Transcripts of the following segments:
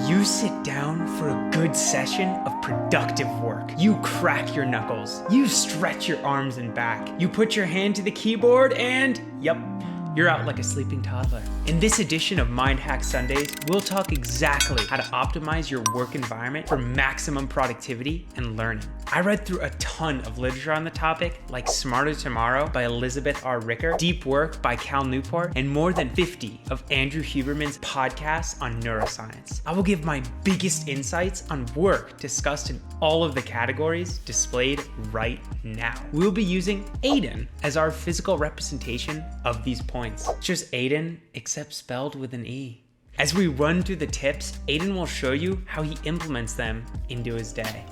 You sit down for a good session of productive work. You crack your knuckles. You stretch your arms and back. You put your hand to the keyboard and, yep, you're out like a sleeping toddler. In this edition of Mind Hack Sundays, we'll talk exactly how to optimize your work environment for maximum productivity and learning. I read through a ton of literature on the topic, like Smarter Tomorrow by Elizabeth R. Ricker, Deep Work by Cal Newport, and more than 50 of Andrew Huberman's podcasts on neuroscience. I will give my biggest insights on work discussed in all of the categories displayed right now. We'll be using Aiden as our physical representation of these points. It's just Aiden, except spelled with an E. As we run through the tips, Aiden will show you how he implements them into his day.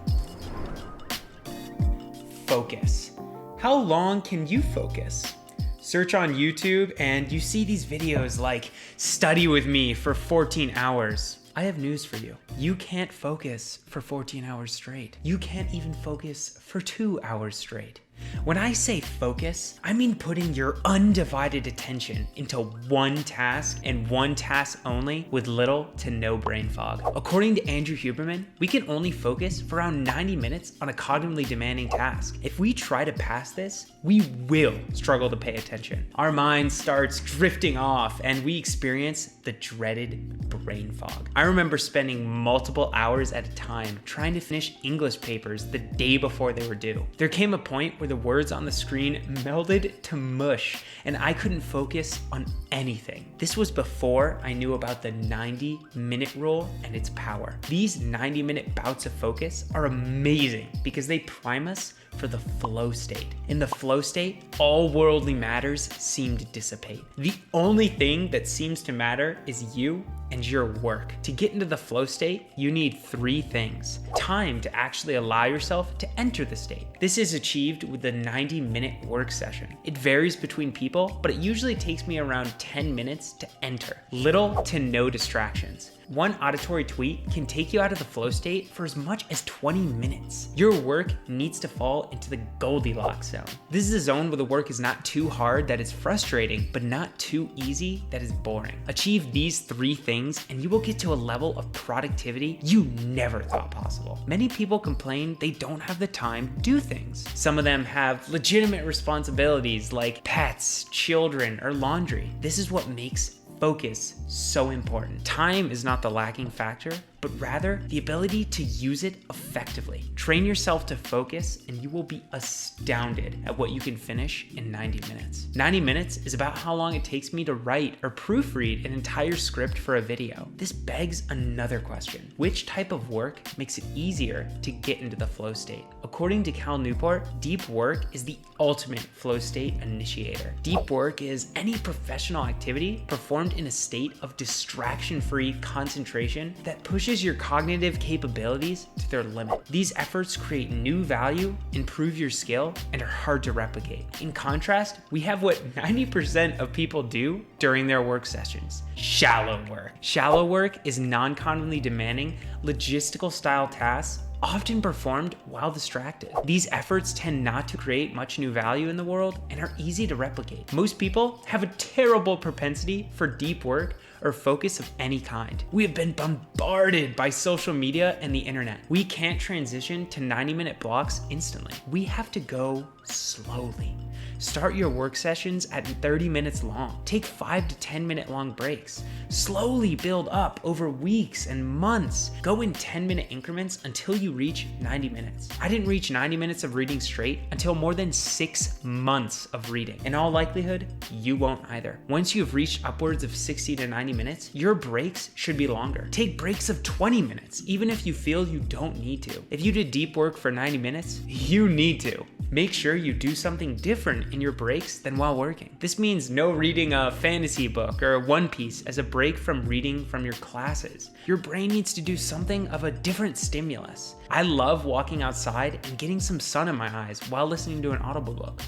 Focus. How long can you focus? Search on YouTube and you see these videos like study with me for 14 hours. I have news for you. You can't focus for 14 hours straight. You can't even focus for 2 hours straight. When I say focus, I mean putting your undivided attention into one task and one task only with little to no brain fog. According to Andrew Huberman, we can only focus for around 90 minutes on a cognitively demanding task. If we try to pass this, we will struggle to pay attention. Our mind starts drifting off and we experience the dreaded brain fog. I remember spending multiple hours at a time trying to finish English papers the day before they were due. There came a point where the words on the screen melded to mush and I couldn't focus on anything. This was before I knew about the 90-minute rule and its power. These 90-minute bouts of focus are amazing because they prime us for the flow state. In the flow state, all worldly matters seem to dissipate. The only thing that seems to matter is you and your work. To get into the flow state, you need 3 things. Time to actually allow yourself to enter the state. This is achieved with the 90-minute work session. It varies between people, but it usually takes me around 10 minutes to enter. Little to no distractions. One auditory tweet can take you out of the flow state for as much as 20 minutes. Your work needs to fall into the Goldilocks zone. This is a zone where the work is not too hard that is frustrating, but not too easy that is boring. Achieve these 3 things and you will get to a level of productivity you never thought possible. Many people complain they don't have the time to do things. Some of them have legitimate responsibilities like pets, children, or laundry. This is what makes focus so important. Time is not the lacking factor, but rather the ability to use it effectively. Train yourself to focus and you will be astounded at what you can finish in 90 minutes. 90 minutes is about how long it takes me to write or proofread an entire script for a video. This begs another question. Which type of work makes it easier to get into the flow state? According to Cal Newport, deep work is the ultimate flow state initiator. Deep work is any professional activity performed in a state of distraction-free concentration that pushes your cognitive capabilities to their limit. These efforts create new value, improve your skill, and are hard to replicate. In contrast, we have what 90% of people do during their work sessions: shallow work. Shallow work is non-cognitively demanding, logistical style tasks often performed while distracted. These efforts tend not to create much new value in the world and are easy to replicate. Most people have a terrible propensity for deep work or focus of any kind. We have been bombarded by social media and the internet. We can't transition to 90-minute blocks instantly. We have to go slowly. Start your work sessions at 30 minutes long. Take 5 to 10 minute long breaks. Slowly build up over weeks and months. Go in 10-minute increments until you reach 90 minutes. I didn't reach 90 minutes of reading straight until more than 6 months of reading. In all likelihood, you won't either. Once you've reached upwards of 60 to 90 minutes, your breaks should be longer. Take breaks of 20 minutes, even if you feel you don't need to. If you did deep work for 90 minutes, you need to. Make sure you do something different in your breaks than while working. This means no reading a fantasy book or One Piece as a break from reading from your classes. Your brain needs to do something of a different stimulus. I love walking outside and getting some sun in my eyes while listening to an Audible book.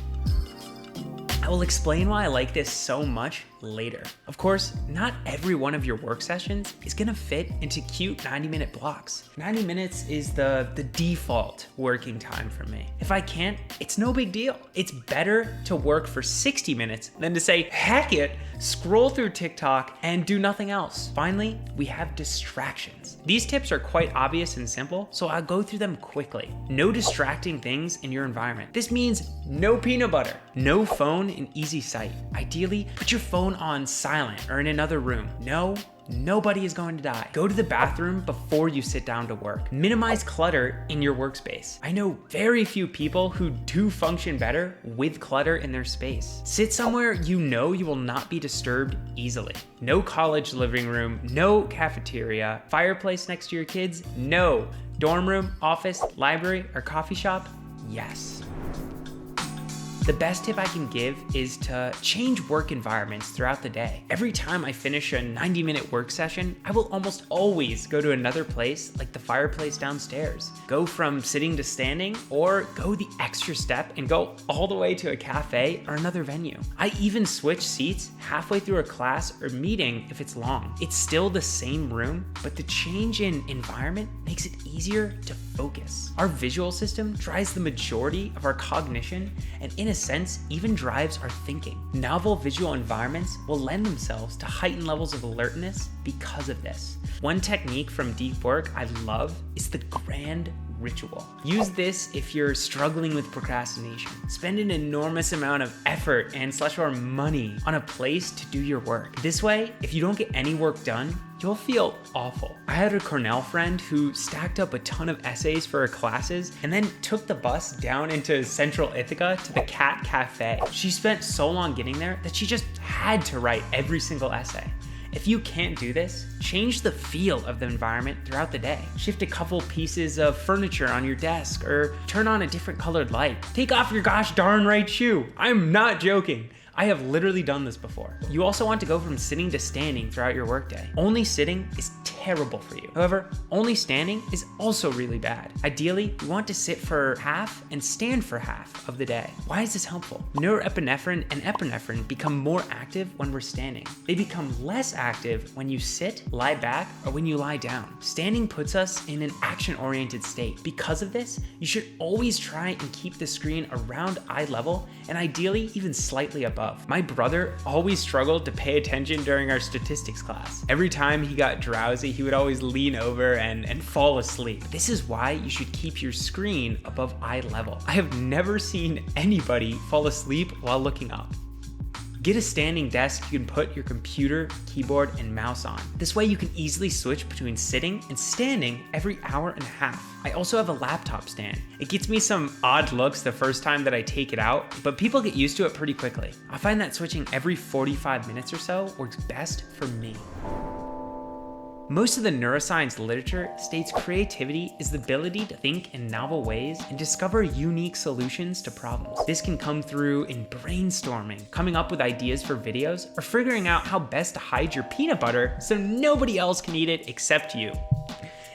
I will explain why I like this so much later. Of course, not every one of your work sessions is gonna fit into cute 90-minute blocks. 90 minutes is the default working time for me. If I can't, it's no big deal. It's better to work for 60 minutes than to say, heck it, scroll through TikTok and do nothing else. Finally, we have distractions. These tips are quite obvious and simple, so I'll go through them quickly. No distracting things in your environment. This means no peanut butter, no phone in easy sight. Ideally, put your phone on silent or in another room. Nobody is going to die. Go to the bathroom before you sit down to work. Minimize clutter in your workspace. I know very few people who do function better with clutter in their space. Sit somewhere you know you will not be disturbed easily. No college living room, no cafeteria, fireplace next to your kids, no. Dorm room, office, library, or coffee shop, yes. The best tip I can give is to change work environments throughout the day. Every time I finish a 90-minute work session, I will almost always go to another place like the fireplace downstairs. Go from sitting to standing, or go the extra step and go all the way to a cafe or another venue. I even switch seats halfway through a class or meeting if it's long. It's still the same room, but the change in environment makes it easier to focus. Our visual system drives the majority of our cognition, and in a sense, even drives our thinking. Novel visual environments will lend themselves to heightened levels of alertness because of this. One technique from deep work I love is the grand ritual. Use this if you're struggling with procrastination. Spend an enormous amount of effort and / money on a place to do your work. This way, if you don't get any work done, you'll feel awful. I had a Cornell friend who stacked up a ton of essays for her classes and then took the bus down into Central Ithaca to the Cat Cafe. She spent so long getting there that she just had to write every single essay. If you can't do this, change the feel of the environment throughout the day. Shift a couple pieces of furniture on your desk or turn on a different colored light. Take off your gosh darn right shoe. I'm not joking. I have literally done this before. You also want to go from sitting to standing throughout your workday. Only sitting is terrible for you. However, only standing is also really bad. Ideally, you want to sit for half and stand for half of the day. Why is this helpful? Norepinephrine and epinephrine become more active when we're standing. They become less active when you sit, lie back, or when you lie down. Standing puts us in an action-oriented state. Because of this, you should always try and keep the screen around eye level and ideally even slightly above. My brother always struggled to pay attention during our statistics class. Every time he got drowsy, he would always lean over and fall asleep. This is why you should keep your screen above eye level. I have never seen anybody fall asleep while looking up. Get a standing desk you can put your computer, keyboard, and mouse on. This way you can easily switch between sitting and standing every hour and a half. I also have a laptop stand. It gets me some odd looks the first time that I take it out, but people get used to it pretty quickly. I find that switching every 45 minutes or so works best for me. Most of the neuroscience literature states creativity is the ability to think in novel ways and discover unique solutions to problems. This can come through in brainstorming, coming up with ideas for videos, or figuring out how best to hide your peanut butter so nobody else can eat it except you.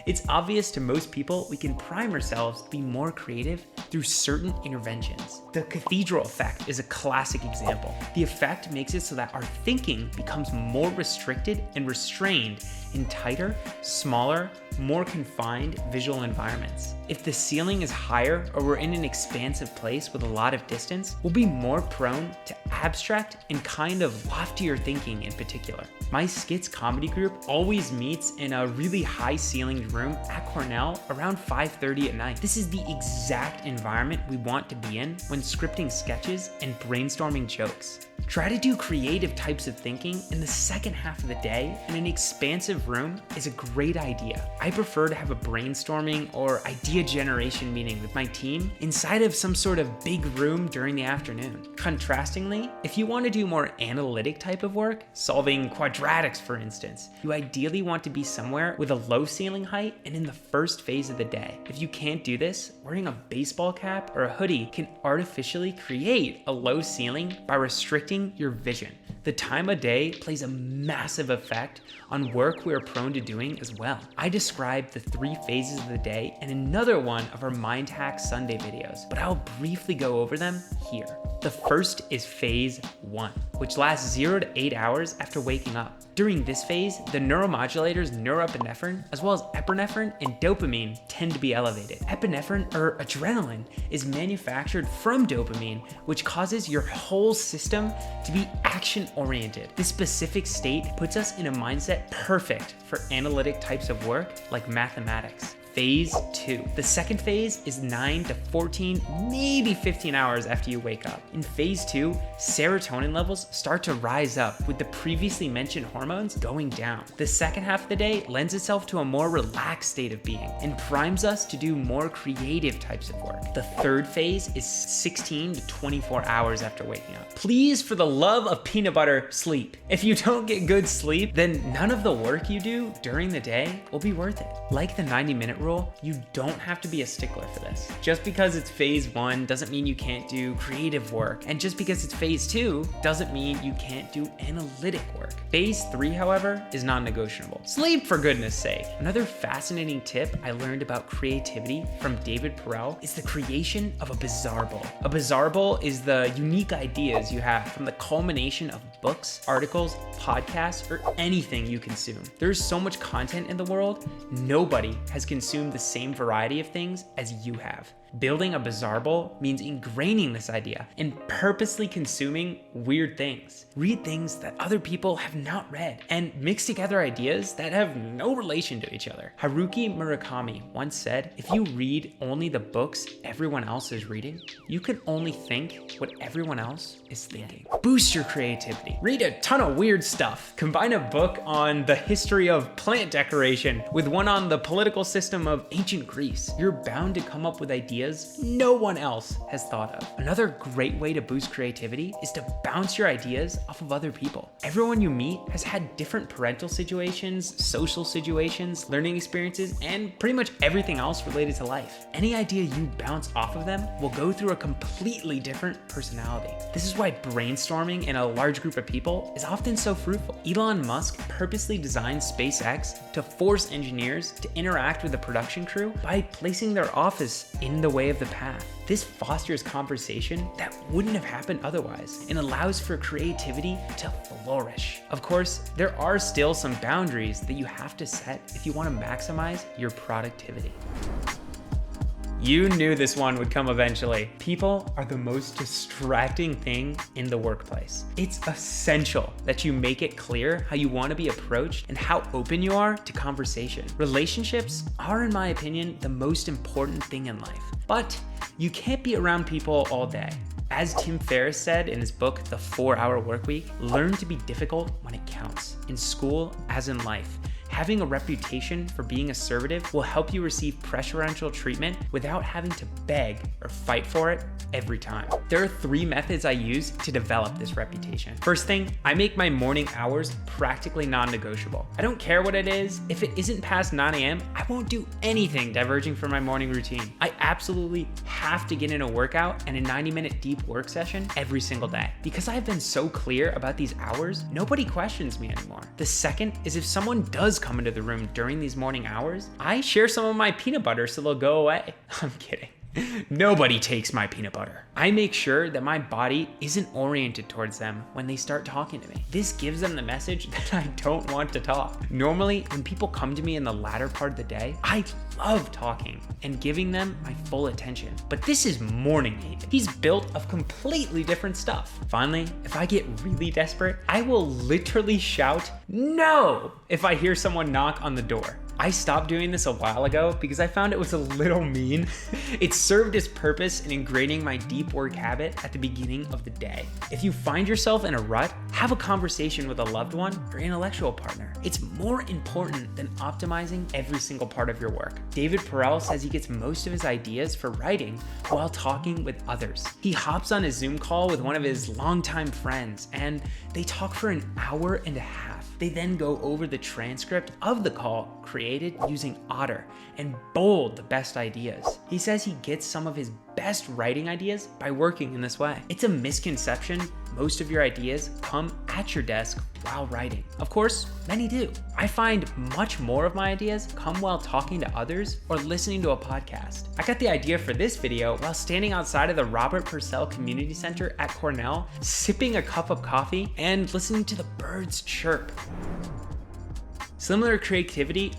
It's obvious to most people we can prime ourselves to be more creative through certain interventions. The cathedral effect is a classic example. The effect makes it so that our thinking becomes more restricted and restrained in tighter, smaller, more confined visual environments. If the ceiling is higher or we're in an expansive place with a lot of distance, we'll be more prone to abstract and kind of loftier thinking in particular. My skits comedy group always meets in a really high ceilinged room at Cornell around 5:30 at night. This is the exact environment we want to be in when scripting sketches and brainstorming jokes. Try to do creative types of thinking in the second half of the day, and an expansive room is a great idea. I prefer to have a brainstorming or idea generation meeting with my team inside of some sort of big room during the afternoon. Contrastingly, if you want to do more analytic type of work, solving quadratics for instance, you ideally want to be somewhere with a low ceiling height and in the first phase of the day. If you can't do this, wearing a baseball cap or a hoodie can artificially create a low ceiling by restricting your vision. The time of day plays a massive effect on work we are prone to doing as well. I described the 3 phases of the day in another one of our Mind Hack Sunday videos, but I'll briefly go over them here. The first is phase 1, which lasts 0 to 8 hours after waking up. During this phase, the neuromodulators norepinephrine, as well as epinephrine and dopamine, tend to be elevated. Epinephrine, or adrenaline, is manufactured from dopamine, which causes your whole system to be action-oriented. This specific state puts us in a mindset perfect for analytic types of work like mathematics. Phase 2. The second phase is 9 to 14, maybe 15 hours after you wake up. In phase 2, serotonin levels start to rise up with the previously mentioned hormones going down. The second half of the day lends itself to a more relaxed state of being and primes us to do more creative types of work. The third phase is 16 to 24 hours after waking up. Please, for the love of peanut butter, sleep. If you don't get good sleep, then none of the work you do during the day will be worth it. Like the 90-minute rule, you don't have to be a stickler for this. Just because it's phase 1 doesn't mean you can't do creative work, and just because it's phase 2 doesn't mean you can't do analytic work. Phase 3, however, is non-negotiable. Sleep, for goodness sake. Another fascinating tip I learned about creativity from David Perel is the creation of a bizarre-ble. A bizarre-ble is the unique ideas you have from the culmination of books, articles, podcasts, or anything you consume. There's so much content in the world, nobody has consumed the same variety of things as you have. Building a bizarre-ble means ingraining this idea and purposely consuming weird things. Read things that other people have not read and mix together ideas that have no relation to each other. Haruki Murakami once said, if you read only the books everyone else is reading, you can only think what everyone else is thinking. Boost your creativity. Read a ton of weird stuff. Combine a book on the history of plant decoration with one on the political system of ancient Greece. You're bound to come up with ideas no one else has thought of. Another great way to boost creativity is to bounce your ideas off of other people. Everyone you meet has had different parental situations, social situations, learning experiences, and pretty much everything else related to life. Any idea you bounce off of them will go through a completely different personality. This is why brainstorming in a large group of people is often so fruitful. Elon Musk purposely designed SpaceX to force engineers to interact with the production crew by placing their office in the way of the path. This fosters conversation that wouldn't have happened otherwise and allows for creativity to flourish. Of course, there are still some boundaries that you have to set if you want to maximize your productivity. You knew this one would come eventually. People are the most distracting thing in the workplace. It's essential that you make it clear how you want to be approached and how open you are to conversation. Relationships are, in my opinion, the most important thing in life, but you can't be around people all day. As Tim Ferriss said in his book, The 4-Hour Workweek, learn to be difficult when it counts, in school as in life. Having a reputation for being assertive will help you receive preferential treatment without having to beg or fight for it every time. There are 3 methods I use to develop this reputation. First thing, I make my morning hours practically non-negotiable. I don't care what it is. If it isn't past 9 a.m., I won't do anything diverging from my morning routine. I absolutely have to get in a workout and a 90-minute deep work session every single day. Because I've been so clear about these hours, nobody questions me anymore. The second is if someone does come into the room during these morning hours, I share some of my peanut butter so they'll go away. I'm kidding. Nobody takes my peanut butter. I make sure that my body isn't oriented towards them when they start talking to me. This gives them the message that I don't want to talk. Normally, when people come to me in the latter part of the day, I love talking and giving them my full attention. But this is morning Nathan. He's built of completely different stuff. Finally, if I get really desperate, I will literally shout, "No!" if I hear someone knock on the door. I stopped doing this a while ago because I found it was a little mean. It served its purpose in ingraining my deep work habit at the beginning of the day. If you find yourself in a rut, have a conversation with a loved one or intellectual partner. It's more important than optimizing every single part of your work. David Perel says he gets most of his ideas for writing while talking with others. He hops on a Zoom call with one of his longtime friends and they talk for an hour and a half. They then go over the transcript of the call created using Otter and bold the best ideas. He says he gets some of his best writing ideas by working in this way. It's a misconception most of your ideas come at your desk while writing. Of course, many do. I find much more of my ideas come while talking to others or listening to a podcast. I got the idea for this video while standing outside of the Robert Purcell Community Center at Cornell, sipping a cup of coffee and listening to the birds chirp. Similar creativity,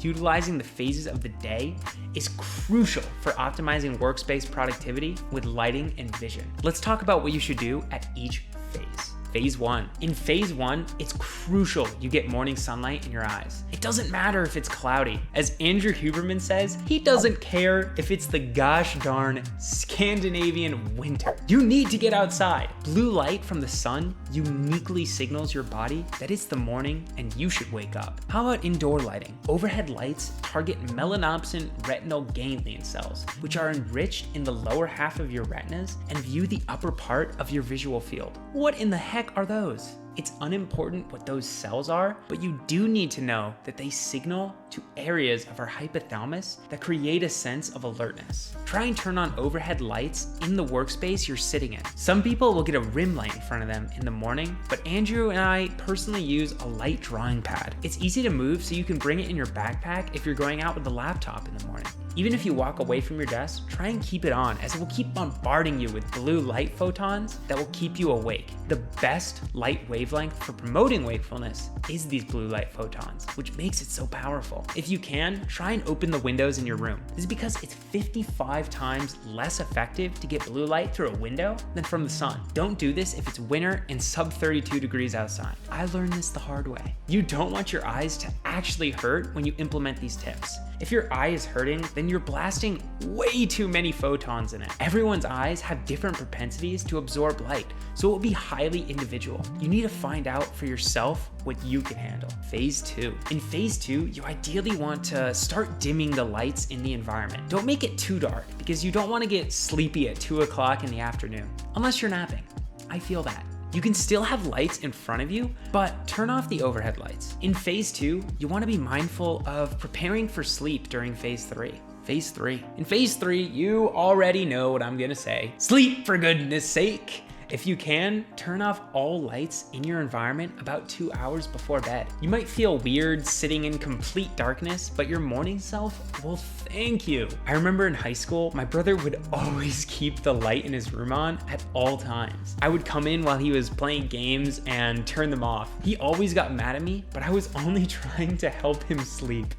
utilizing the phases of the day is crucial for optimizing workspace productivity with lighting and vision. Let's talk about what you should do at each phase. Phase 1. In phase 1, it's crucial you get morning sunlight in your eyes. It doesn't matter if it's cloudy. As Andrew Huberman says, he doesn't care if it's the gosh darn Scandinavian winter. You need to get outside. Blue light from the sun uniquely signals your body that it's the morning and you should wake up. How about indoor lighting? Overhead lights target melanopsin retinal ganglion cells, which are enriched in the lower half of your retinas and view the upper part of your visual field. What in the heck are those? It's unimportant what those cells are, but you do need to know that they signal to areas of our hypothalamus that create a sense of alertness. Try and turn on overhead lights in the workspace you're sitting in. Some people will get a rim light in front of them in the morning, but Andrew and I personally use a light drawing pad. It's easy to move, so you can bring it in your backpack if you're going out with a laptop in the morning. Even if you walk away from your desk, try and keep it on, as it will keep bombarding you with blue light photons that will keep you awake. The best light wavelength for promoting wakefulness is these blue light photons, which makes it so powerful. If you can, try and open the windows in your room. This is because it's 55 times less effective to get blue light through a window than from the sun. Don't do this if it's winter and sub 32 degrees outside. I learned this the hard way. You don't want your eyes to actually hurt when you implement these tips. If your eye is hurting, then you're blasting way too many photons in it. Everyone's eyes have different propensities to absorb light, so it will be highly individual. You need to find out for yourself what you can handle. Phase 2. In phase 2, you ideally want to start dimming the lights in the environment. Don't make it too dark, because you don't want to get sleepy at 2 o'clock in the afternoon, unless you're napping. I feel that. You can still have lights in front of you, but turn off the overhead lights. In phase 2, you want to be mindful of preparing for sleep during phase 3. Phase 3. In phase 3, you already know what I'm gonna say. Sleep, for goodness sake. If you can, turn off all lights in your environment about 2 hours before bed. You might feel weird sitting in complete darkness, but your morning self will thank you. I remember in high school, my brother would always keep the light in his room on at all times. I would come in while he was playing games and turn them off. He always got mad at me, but I was only trying to help him sleep.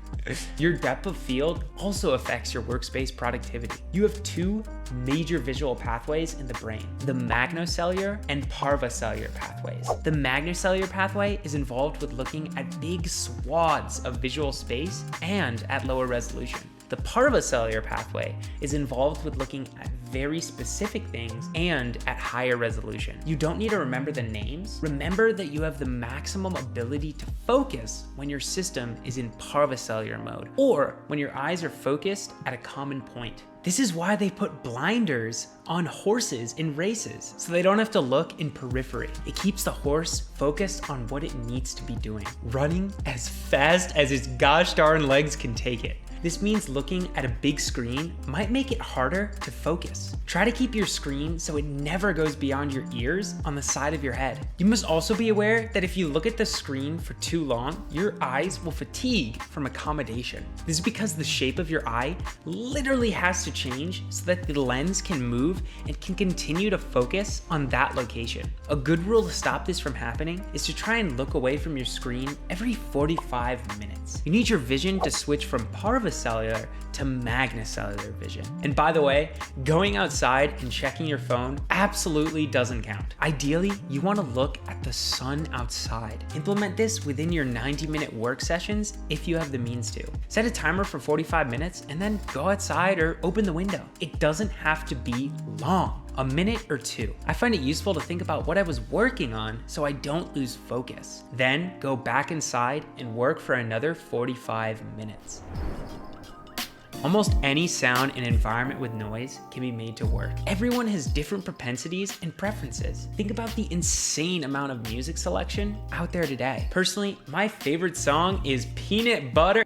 Your depth of field also affects your workspace productivity. You have 2 major visual pathways in the brain, the magnocellular and parvocellular pathways. The magnocellular pathway is involved with looking at big swaths of visual space and at lower resolution. The parvocellular pathway is involved with looking at very specific things and at higher resolution. You don't need to remember the names. Remember that you have the maximum ability to focus when your system is in parvocellular mode, or when your eyes are focused at a common point. This is why they put blinders on horses in races, so they don't have to look in periphery. It keeps the horse focused on what it needs to be doing, running as fast as its gosh darn legs can take it. This means looking at a big screen might make it harder to focus. Try to keep your screen so it never goes beyond your ears on the side of your head. You must also be aware that if you look at the screen for too long, your eyes will fatigue from accommodation. This is because the shape of your eye literally has to change so that the lens can move and can continue to focus on that location. A good rule to stop this from happening is to try and look away from your screen every 45 minutes. You need your vision to switch from parvocellular to magnocellular vision. And by the way, going outside and checking your phone absolutely doesn't count. Ideally, you want to look at the sun outside. Implement this within your 90-minute work sessions if you have the means to. Set a timer for 45 minutes and then go outside or open the window. It doesn't have to be long. A minute or 2. I find it useful to think about what I was working on so I don't lose focus. Then go back inside and work for another 45 minutes. Almost any sound and environment with noise can be made to work. Everyone has different propensities and preferences. Think about the insane amount of music selection out there today. Personally, my favorite song is Peanut Butter.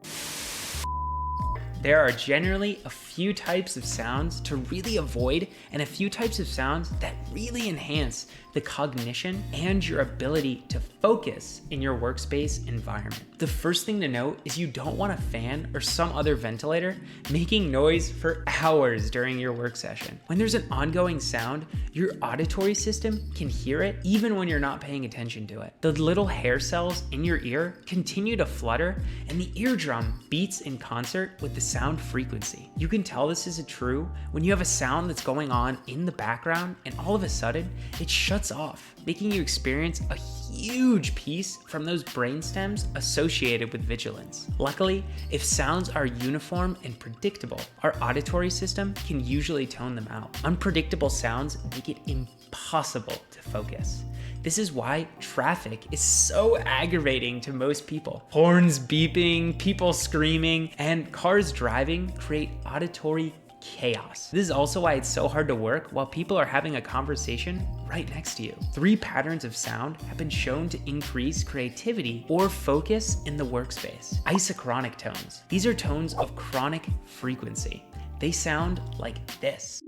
There are generally a few types of sounds to really avoid and a few types of sounds that really enhance the cognition, and your ability to focus in your workspace environment. The first thing to note is you don't want a fan or some other ventilator making noise for hours during your work session. When there's an ongoing sound, your auditory system can hear it even when you're not paying attention to it. The little hair cells in your ear continue to flutter, and the eardrum beats in concert with the sound frequency. You can tell this is true when you have a sound that's going on in the background and all of a sudden it shuts off, making you experience a huge piece from those brain stems associated with vigilance. Luckily, if sounds are uniform and predictable, our auditory system can usually tone them out. Unpredictable sounds make it impossible to focus. This is why traffic is so aggravating to most people. Horns beeping, people screaming, and cars driving create auditory chaos. This is also why it's so hard to work while people are having a conversation right next to you. 3 patterns of sound have been shown to increase creativity or focus in the workspace. Isochronic tones. These are tones of chronic frequency. They sound like this.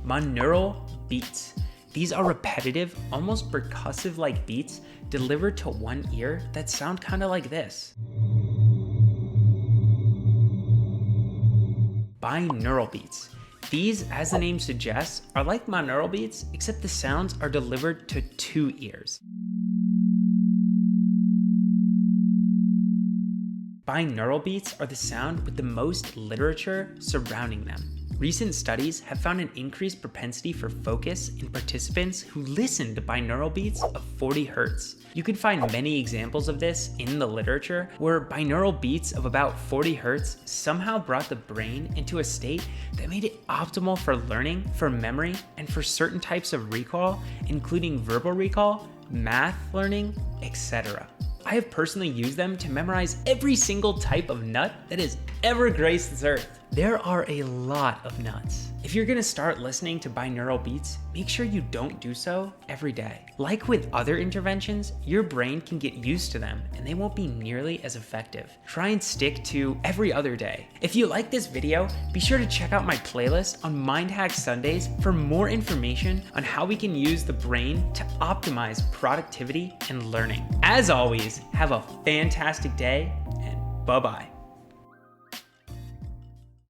Monaural beats. These are repetitive, almost percussive-like beats delivered to one ear that sound kind of like this. Binaural beats. These, as the name suggests, are like monaural beats, except the sounds are delivered to 2 ears. Binaural beats are the sound with the most literature surrounding them. Recent studies have found an increased propensity for focus in participants who listen to binaural beats of 40 Hz. You can find many examples of this in the literature where binaural beats of about 40 Hz somehow brought the brain into a state that made it optimal for learning, for memory, and for certain types of recall, including verbal recall, math learning, etc. I have personally used them to memorize every single type of nut that has ever graced this earth. There are a lot of nuts. If you're gonna start listening to binaural beats, make sure you don't do so every day. Like with other interventions, your brain can get used to them and they won't be nearly as effective. Try and stick to every other day. If you like this video, be sure to check out my playlist on Mind Hack Sundays for more information on how we can use the brain to optimize productivity and learning. As always, have a fantastic day and bye-bye.